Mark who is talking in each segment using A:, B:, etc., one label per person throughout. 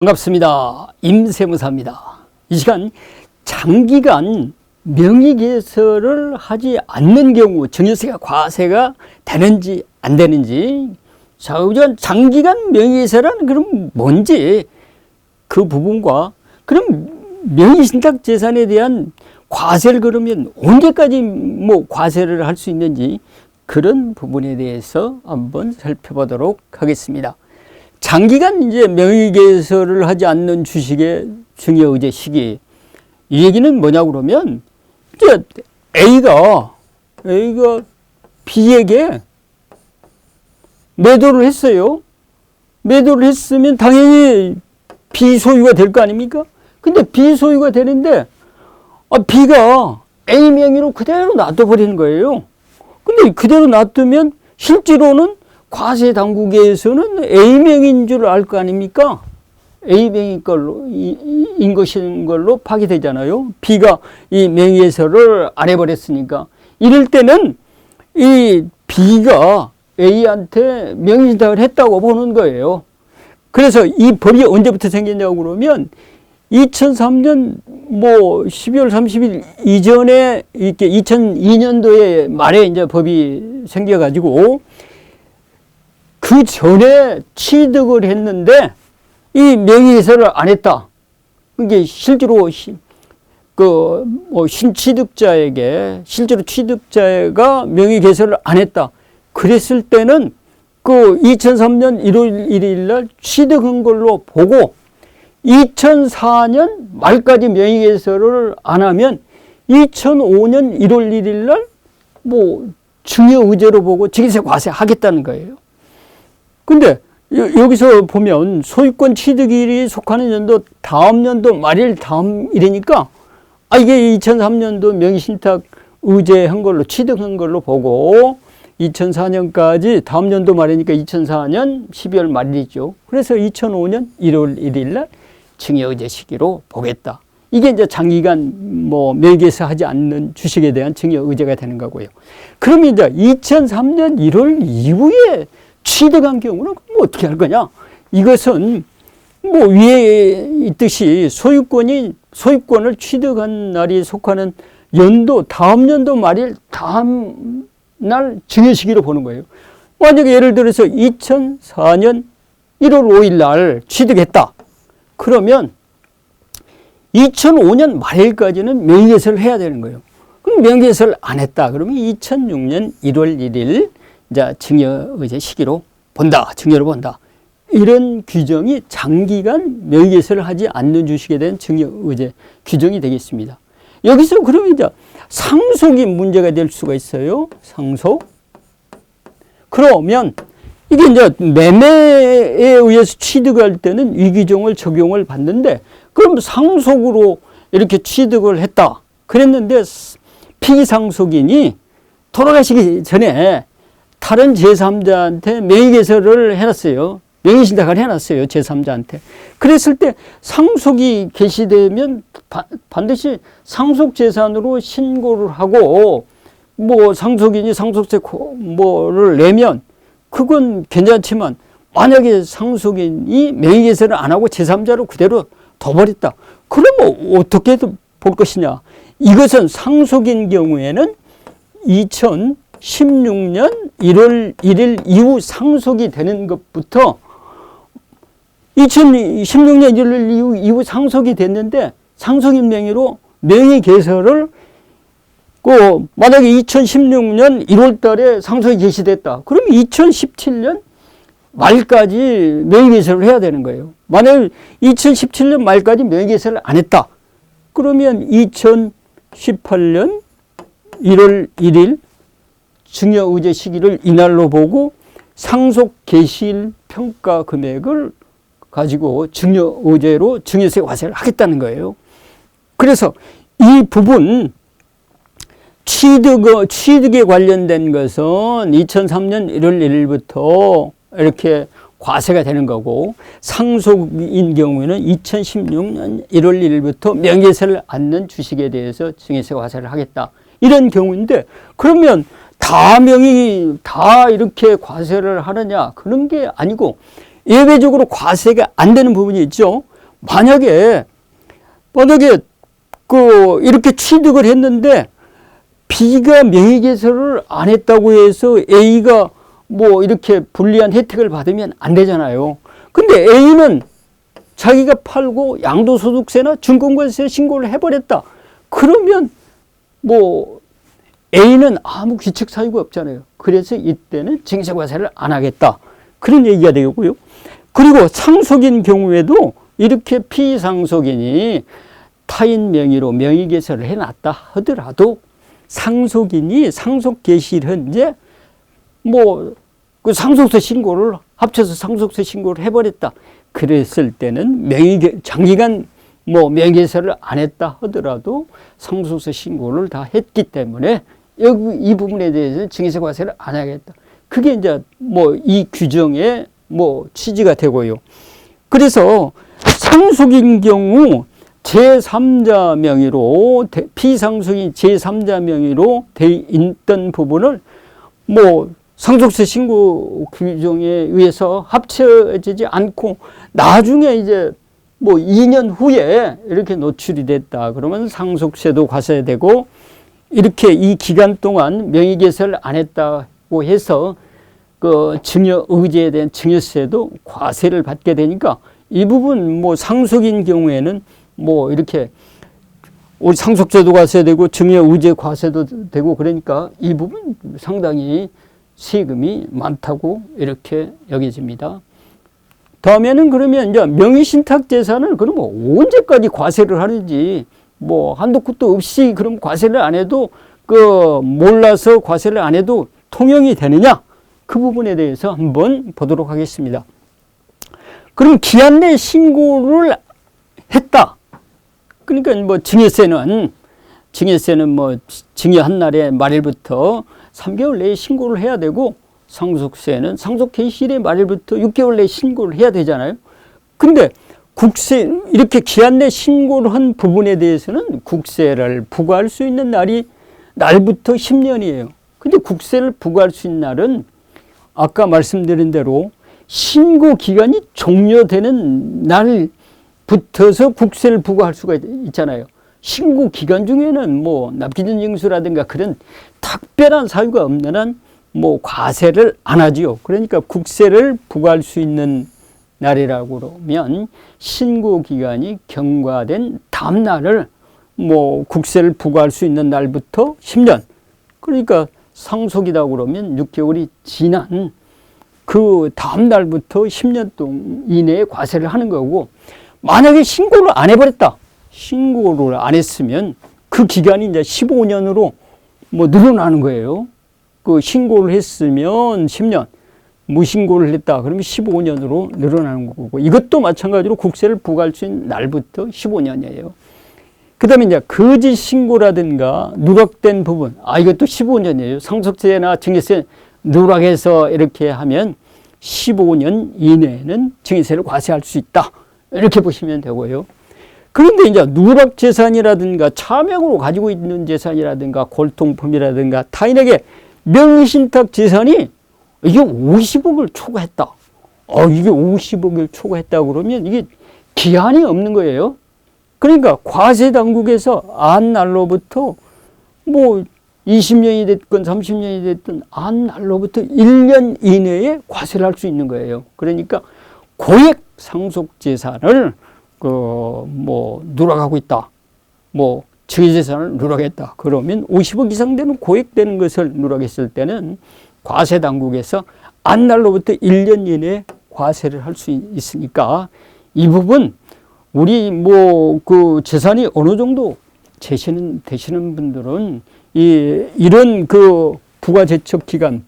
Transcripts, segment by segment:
A: 반갑습니다. 임세무사입니다. 이 시간 장기간 명의개설을 하지 않는 경우 증여세가 과세가 되는지 안 되는지, 자, 우선 장기간 명의개설은 그럼 뭔지 그 부분과 그럼 명의신탁 재산에 대한 과세를 그러면 언제까지 과세를 할 수 있는지 그런 부분에 대해서 한번 살펴보도록 하겠습니다. 장기간 이제 명의개설을 하지 않는 주식의 증여의제 시기, 이 얘기는 뭐냐고 그러면 이제 A가 B에게 매도를 했어요. 매도를 했으면 당연히 B 소유가 될 거 아닙니까? 근데 B 소유가 되는데 B가 A 명의로 그대로 놔둬버리는 거예요. 근데 그대로 놔두면 실제로는 과세 당국에서는 A명인 줄 알 거 아닙니까? A명인 걸로, 인 것인 걸로 파기되잖아요. B가 이 명의개설을 안 해버렸으니까. 이럴 때는 이 B가 A한테 명의신탁을 했다고 보는 거예요. 그래서 이 법이 언제부터 생겼냐고 그러면 2003년 12월 30일 이전에 이렇게 2002년도에 말에 이제 법이 생겨가지고 그 전에 취득을 했는데 이 명의개설을 안 했다. 이게 실제로 신취득자에게 실제로 취득자가 명의개설을 안 했다. 그랬을 때는 그 2003년 1월 1일 날 취득한 걸로 보고 2004년 말까지 명의개설을 안 하면 2005년 1월 1일 날 증여의제로 보고 증여세 과세하겠다는 거예요. 근데 여기서 보면 소유권 취득일이 속하는 연도 다음 연도 말일 다음일이니까 이게 2003년도 명의신탁 의제한 걸로 취득한 걸로 보고 2004년까지 다음 연도 말이니까 2004년 12월 말일이죠. 그래서 2005년 1월 1일 날 증여의제 시기로 보겠다. 이게 이제 장기간 명의개설하지 않는 주식에 대한 증여의제가 되는 거고요. 그러면 이제 2003년 1월 이후에 취득한 경우는 어떻게 할 거냐? 이것은 위에 있듯이 소유권을 취득한 날이 속하는 연도, 다음 연도 말일 다음 날 증여 시기로 보는 거예요. 만약에 예를 들어서 2004년 1월 5일 날 취득했다. 그러면 2005년 말일까지는 명의개설을 해야 되는 거예요. 그럼 명의개설을 안 했다. 그러면 2006년 1월 1일 이제 증여의제 시기로 본다. 증여를 본다. 이런 규정이 장기간 명의개설을 하지 않는 주식에 대한 증여의제 규정이 되겠습니다. 여기서 그러면 이제 상속이 문제가 될 수가 있어요. 상속. 그러면 이게 이제 매매에 의해서 취득할 때는 이 규정을 적용을 받는데, 그럼 상속으로 이렇게 취득을 했다. 그랬는데 피상속인이 돌아가시기 전에 다른 제3자한테 명의개설을 해놨어요. 명의신탁을 해놨어요. 제3자한테. 그랬을 때 상속이 개시되면 반드시 상속재산으로 신고를 하고 상속인이 상속세를 내면 그건 괜찮지만, 만약에 상속인이 명의개설을 안 하고 제3자로 그대로 둬버렸다. 그러면 어떻게 볼 것이냐. 이것은 상속인 경우에는 2016년 1월 1일 이후 상속이 되는 것부터 2016년 1월 이후 상속이 됐는데 상속인 명의로 명의개설을 만약에 2016년 1월 달에 상속이 개시됐다. 그러면 2017년 말까지 명의개설을 해야 되는 거예요. 만약에 2017년 말까지 명의개설을 안 했다. 그러면 2018년 1월 1일 증여의제 시기를 이날로 보고 상속 개시일 평가 금액을 가지고 증여의제로 증여세 과세를 하겠다는 거예요. 그래서 이 부분 취득에 관련된 것은 2003년 1월 1일부터 이렇게 과세가 되는 거고, 상속인 경우에는 2016년 1월 1일부터 명의개설을 않는 주식에 대해서 증여세 과세를 하겠다. 이런 경우인데, 그러면 다 이렇게 과세를 하느냐? 그런 게 아니고 예외적으로 과세가 안 되는 부분이 있죠. 만약에 이렇게 취득을 했는데 B가 명의개설을 안 했다고 해서 A가 뭐 이렇게 불리한 혜택을 받으면 안 되잖아요. 근데 A는 자기가 팔고 양도소득세나 증권관세 신고를 해버렸다. 그러면 뭐 A는 아무 귀책 사유가 없잖아요. 그래서 이때는 증여세과세를 안 하겠다. 그런 얘기가 되겠고요. 그리고 상속인 경우에도 이렇게 피상속인이 타인 명의로 명의개설을 해놨다 하더라도 상속인이 상속 개시일 현재 뭐 그 상속세 신고를 합쳐서 상속세 신고를 해버렸다. 그랬을 때는 장기간 뭐 명의개설을 안 했다 하더라도 상속세 신고를 다 했기 때문에 이 부분에 대해서는 증여세과세를 안 하겠다. 그게 이제 뭐 이 규정의 뭐 취지가 되고요. 그래서 상속인 경우 제3자 명의로 피상속인 제3자 명의로 돼 있던 부분을 뭐 상속세 신고 규정에 의해서 합쳐지지 않고 나중에 이제 뭐 2년 후에 이렇게 노출이 됐다. 그러면 상속세도 과세되고 이렇게 이 기간 동안 명의개설을 안 했다고 해서 그 증여 의제에 대한 증여세도 과세를 받게 되니까 이 부분 뭐 상속인 경우에는 뭐 이렇게 우리 상속세도 과세되고 증여 의제 과세도 되고 그러니까 이 부분 상당히 세금이 많다고 이렇게 여겨집니다. 다음에는 그러면 이제 명의신탁 재산을 그럼 언제까지 과세를 하는지 뭐 한도 끝도 없이 그럼 과세를 안 해도 그 몰라서 과세를 안 해도 통용이 되느냐? 그 부분에 대해서 한번 보도록 하겠습니다. 그럼 기한 내 신고를 했다. 그러니까 뭐 증여세는 뭐 증여한 날의 말일부터 3개월 내에 신고를 해야 되고 상속세는 상속 개시일의 말일부터 6개월 내에 신고를 해야 되잖아요. 근데 국세 이렇게 기한 내 신고를 한 부분에 대해서는 국세를 부과할 수 있는 날부터 10년이에요. 근데 국세를 부과할 수 있는 날은 아까 말씀드린 대로 신고 기간이 종료되는 날부터서 국세를 부과할 수가 있잖아요. 신고 기간 중에는 뭐 납기준 징수라든가 그런 특별한 사유가 없는 한 뭐 과세를 안 하지요. 그러니까 국세를 부과할 수 있는 날이라고 그러면 신고 기간이 경과된 다음 날을 뭐 국세를 부과할 수 있는 날부터 10년. 그러니까 상속이다 그러면 6개월이 지난 그 다음 날부터 10년 동안 이내에 과세를 하는 거고, 만약에 신고를 안 해버렸다. 신고를 안 했으면 그 기간이 이제 15년으로 뭐 늘어나는 거예요. 그 신고를 했으면 10년, 무신고를 했다. 그러면 15년으로 늘어나는 거고, 이것도 마찬가지로 국세를 부과할 수 있는 날부터 15년이에요. 그 다음에 이제 거짓 신고라든가 누락된 부분, 이것도 15년이에요. 상속세나 증여세 누락해서 이렇게 하면 15년 이내에는 증여세를 과세할 수 있다. 이렇게 보시면 되고요. 그런데 이제 누락 재산이라든가 차명으로 가지고 있는 재산이라든가 골동품이라든가 타인에게 명의신탁 재산이 이게 50억을 초과했다. 이게 50억을 초과했다 그러면 이게 기한이 없는 거예요. 그러니까 과세 당국에서 안 날로부터 뭐 20년이 됐건 30년이 됐든 안 날로부터 1년 이내에 과세를 할 수 있는 거예요. 그러니까 고액 상속 재산을 뭐 누락하고 있다. 뭐 증여재산을 누락했다. 그러면 50억 이상 되는 고액되는 것을 누락했을 때는 과세 당국에서 안 날로부터 1년 이내에 과세를 할 수 있으니까 이 부분 우리 뭐 그 재산이 어느 정도 되시는 분들은 이런 그 부가제척 기간,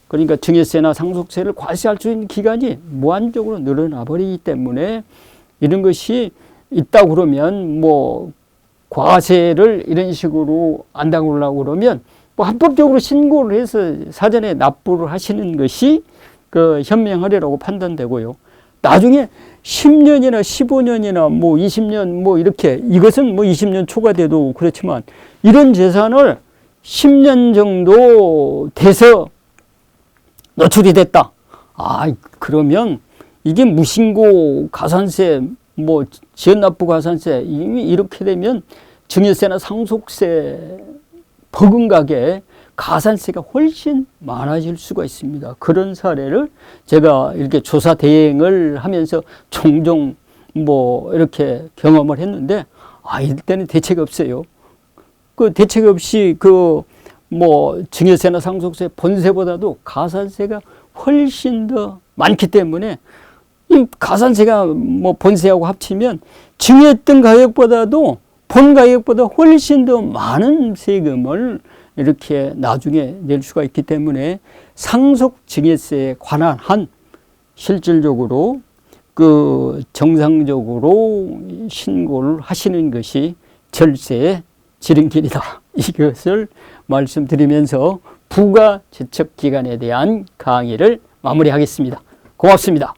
A: 그러니까 증여세나 상속세를 과세할 수 있는 기간이 무한적으로 늘어나 버리기 때문에 이런 것이 있다 그러면 뭐 과세를 이런 식으로 안 당하려고 그러면 뭐 합법적으로 신고를 해서 사전에 납부를 하시는 것이 그 현명하리라고 판단되고요. 나중에 10년이나 15년이나 뭐 20년 뭐 이렇게, 이것은 뭐 20년 초과돼도 그렇지만 이런 재산을 10년 정도 돼서 노출이 됐다. 그러면 이게 무신고 가산세 뭐 지연납부가산세 이미 이렇게 되면 증여세나 상속세 버금가게 가산세가 훨씬 많아질 수가 있습니다. 그런 사례를 제가 이렇게 조사 대행을 하면서 종종 뭐 이렇게 경험을 했는데, 이때는 대책 없어요. 그 대책 없이 그 뭐 증여세나 상속세 본세보다도 가산세가 훨씬 더 많기 때문에 이 가산세가 뭐 본세하고 합치면 증여했던 가격보다도 본 가격보다 훨씬 더 많은 세금을 이렇게 나중에 낼 수가 있기 때문에 상속 증여세에 관한 한 실질적으로 그 정상적으로 신고를 하시는 것이 절세의 지름길이다. 이것을 말씀드리면서 부가제척기간에 대한 강의를 마무리하겠습니다. 고맙습니다.